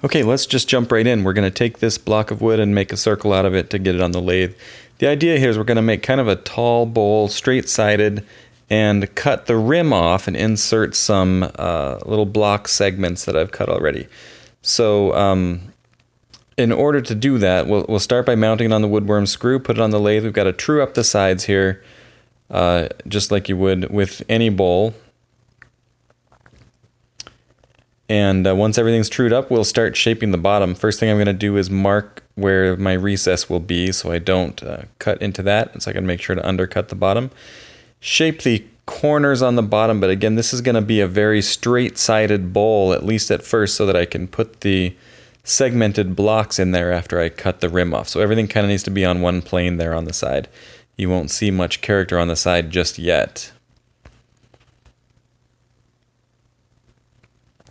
Okay, let's just jump right in. We're going to take this block of wood and make a circle out of it to get it on the lathe. The idea here is we're going to make kind of a tall bowl, straight-sided, and cut the rim off and insert some little block segments that I've cut already. So in order to do that, we'll start by mounting it on the woodworm screw, put it on the lathe. We've got to true up the sides here, just like you would with any bowl. And once everything's trued up, we'll start shaping the bottom. First thing I'm going to do is mark where my recess will be so I don't cut into that. So I can make sure to undercut the bottom. Shape the corners on the bottom, but again, this is going to be a very straight-sided bowl, at least at first, so that I can put the segmented blocks in there after I cut the rim off. So everything kind of needs to be on one plane there on the side. You won't see much character on the side just yet.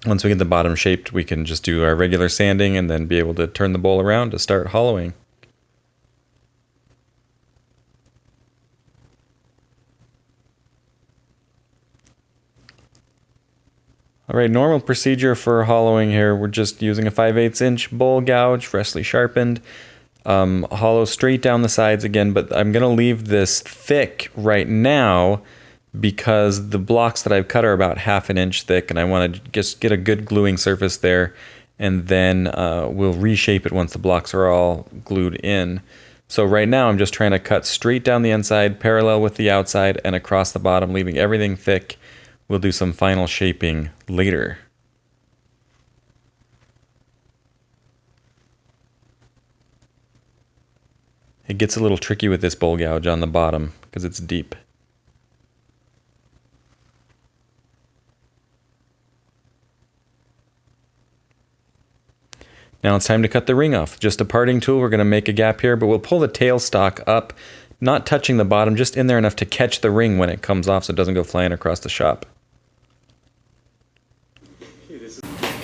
Once we get the bottom shaped, we can just do our regular sanding and then be able to turn the bowl around to start hollowing. Alright, normal procedure for hollowing here, we're just using a 5/8 inch bowl gouge, freshly sharpened. Hollow straight down the sides again, but I'm going to leave this thick right now because the blocks that I've cut are about 1/2 inch thick, and I want to just get a good gluing surface there, and then we'll reshape it once the blocks are all glued in. So right now I'm just trying to cut straight down the inside, parallel with the outside, and across the bottom, leaving everything thick. We'll do some final shaping later. It gets a little tricky with this bowl gouge on the bottom because it's deep. Now it's time to cut the ring off. Just a parting tool, we're going to make a gap here, but we'll pull the tailstock up, not touching the bottom, just in there enough to catch the ring when it comes off so it doesn't go flying across the shop.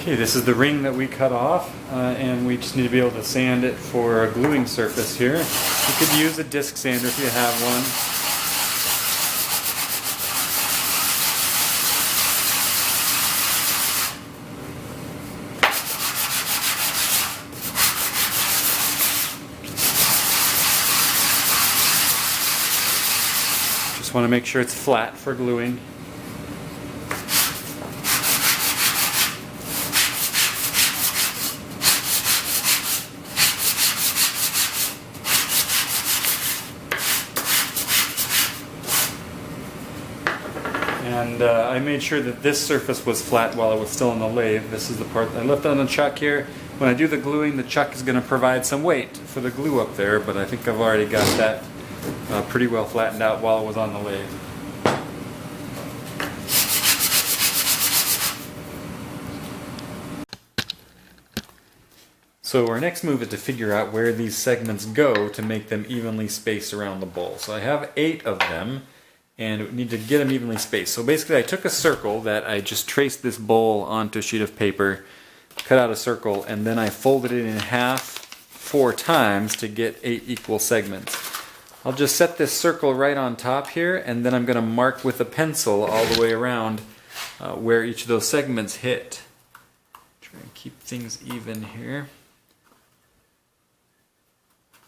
Okay, this is the ring that we cut off, and we just need to be able to sand it for a gluing surface here. You could use a disc sander if you have one. Just want to make sure it's flat for gluing. And I made sure that this surface was flat while it was still in the lathe. This is the part that I left on the chuck here. When I do the gluing, the chuck is going to provide some weight for the glue up there, but I think I've already got that pretty well flattened out while it was on the lathe. So our next move is to figure out where these segments go to make them evenly spaced around the bowl. So I have 8 of them, and we need to get them evenly spaced. So basically I took a circle that I just traced this bowl onto a sheet of paper, cut out a circle, and then I folded it in half 4 times to get 8 equal segments. I'll just set this circle right on top here, and then I'm going to mark with a pencil all the way around where each of those segments hit. Try and keep things even here.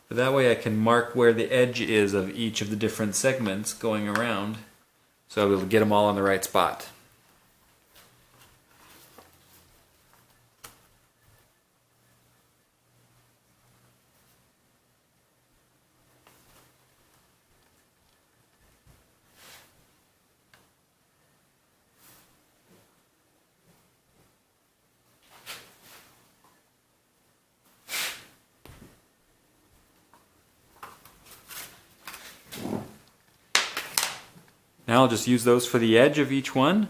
But that way I can mark where the edge is of each of the different segments going around, so I'll be able to get them all in the right spot. Now I'll just use those for the edge of each one,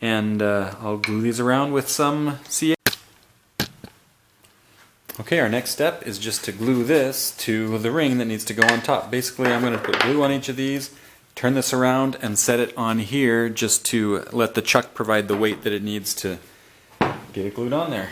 and I'll glue these around with some CA. Okay, our next step is just to glue this to the ring that needs to go on top. Basically, I'm going to put glue on each of these, turn this around, and set it on here just to let the chuck provide the weight that it needs to get it glued on there.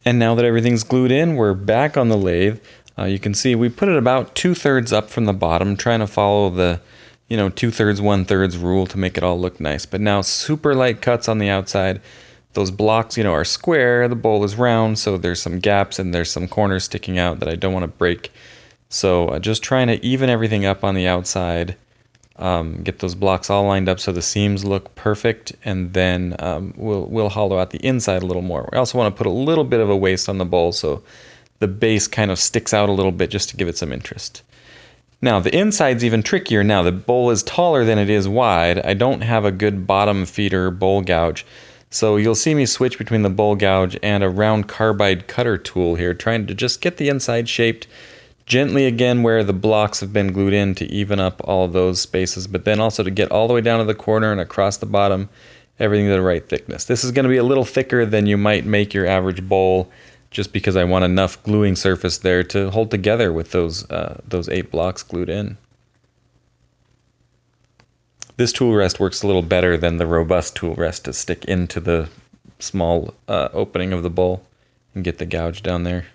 And now that everything's glued in, we're back on the lathe. You can see we put it about 2/3 up from the bottom, trying to follow the, 2/3, 1/3 rule to make it all look nice. But now super light cuts on the outside. Those blocks, are square, the bowl is round, so there's some gaps and there's some corners sticking out that I don't want to break. So just trying to even everything up on the outside, get those blocks all lined up so the seams look perfect, and then we'll hollow out the inside a little more. We also want to put a little bit of a waist on the bowl so the base kind of sticks out a little bit just to give it some interest. Now the inside's even trickier. Now the bowl is taller than it is wide. I don't have a good bottom feeder bowl gouge, so you'll see me switch between the bowl gouge and a round carbide cutter tool here, trying to just get the inside shaped gently again where the blocks have been glued in to even up all of those spaces, but then also to get all the way down to the corner and across the bottom, everything to the right thickness. This is going to be a little thicker than you might make your average bowl, just because I want enough gluing surface there to hold together with those 8 blocks glued in. This tool rest works a little better than the robust tool rest to stick into the small opening of the bowl and get the gouge down there.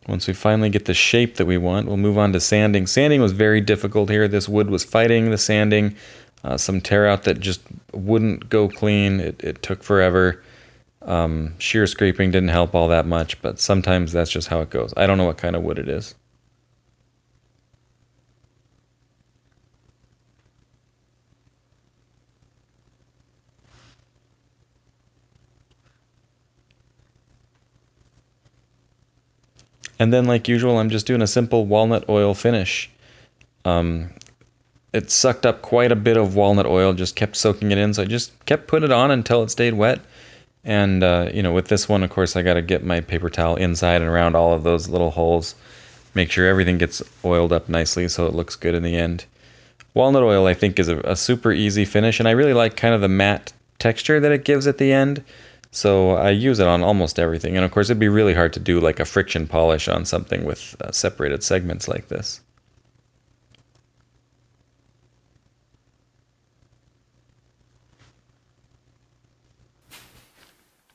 Once we finally get the shape that we want, we'll move on to sanding. Sanding was very difficult here. This wood was fighting the sanding. Some tear out that just wouldn't go clean. It took forever. Shear scraping didn't help all that much, but sometimes that's just how it goes. I don't know what kind of wood it is. And then, like usual, I'm just doing a simple walnut oil finish. It sucked up quite a bit of walnut oil, just kept soaking it in, so I just kept putting it on until it stayed wet. And, with this one, of course, I got to get my paper towel inside and around all of those little holes, make sure everything gets oiled up nicely so it looks good in the end. Walnut oil, I think, is a super easy finish, and I really like kind of the matte texture that it gives at the end. So I use it on almost everything. And of course, it'd be really hard to do like a friction polish on something with separated segments like this.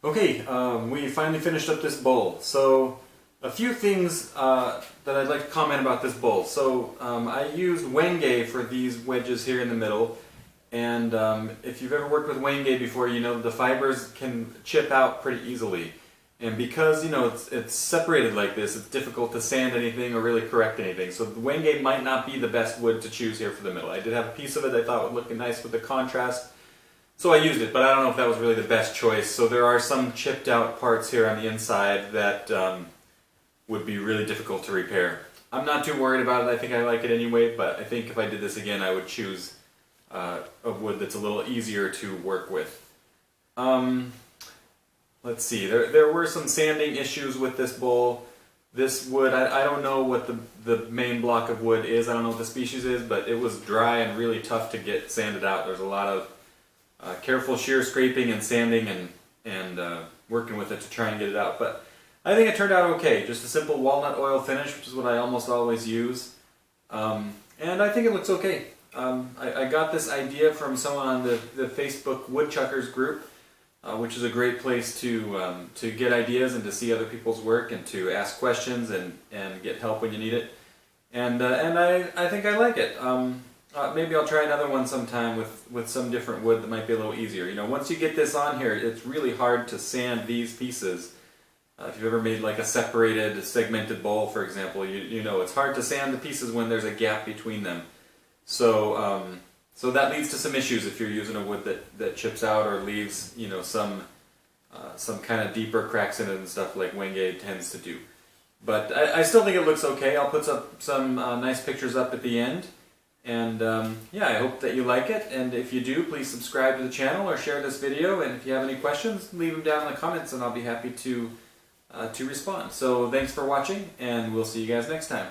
Okay, we finally finished up this bowl. So a few things that I'd like to comment about this bowl. So I used wenge for these wedges here in the middle. And if you've ever worked with wenge before, you know the fibers can chip out pretty easily. And because, it's separated like this, it's difficult to sand anything or really correct anything. So the wenge might not be the best wood to choose here for the middle. I did have a piece of it I thought would look nice with the contrast, so I used it, but I don't know if that was really the best choice. So there are some chipped out parts here on the inside that would be really difficult to repair. I'm not too worried about it. I think I like it anyway, but I think if I did this again, I would choose a wood that's a little easier to work with. Let's see, there were some sanding issues with this bowl. This wood, I don't know what the main block of wood is, I don't know what the species is, but it was dry and really tough to get sanded out. There's a lot of careful shear scraping and sanding and working with it to try and get it out. But I think it turned out okay. Just a simple walnut oil finish, which is what I almost always use. And I think it looks okay. I got this idea from someone on the Facebook Woodchuckers group, which is a great place to get ideas and to see other people's work and to ask questions and get help when you need it. And I think I like it. Maybe I'll try another one sometime with some different wood that might be a little easier. Once you get this on here, it's really hard to sand these pieces. If you've ever made like a separated, segmented bowl, for example, you know it's hard to sand the pieces when there's a gap between them. So so that leads to some issues if you're using a wood that chips out or leaves some kind of deeper cracks in it and stuff like wenge tends to do. But I still think it looks okay. I'll put some nice pictures up at the end. And yeah, I hope that you like it. And if you do, please subscribe to the channel or share this video. And if you have any questions, leave them down in the comments and I'll be happy to respond. So thanks for watching, and we'll see you guys next time.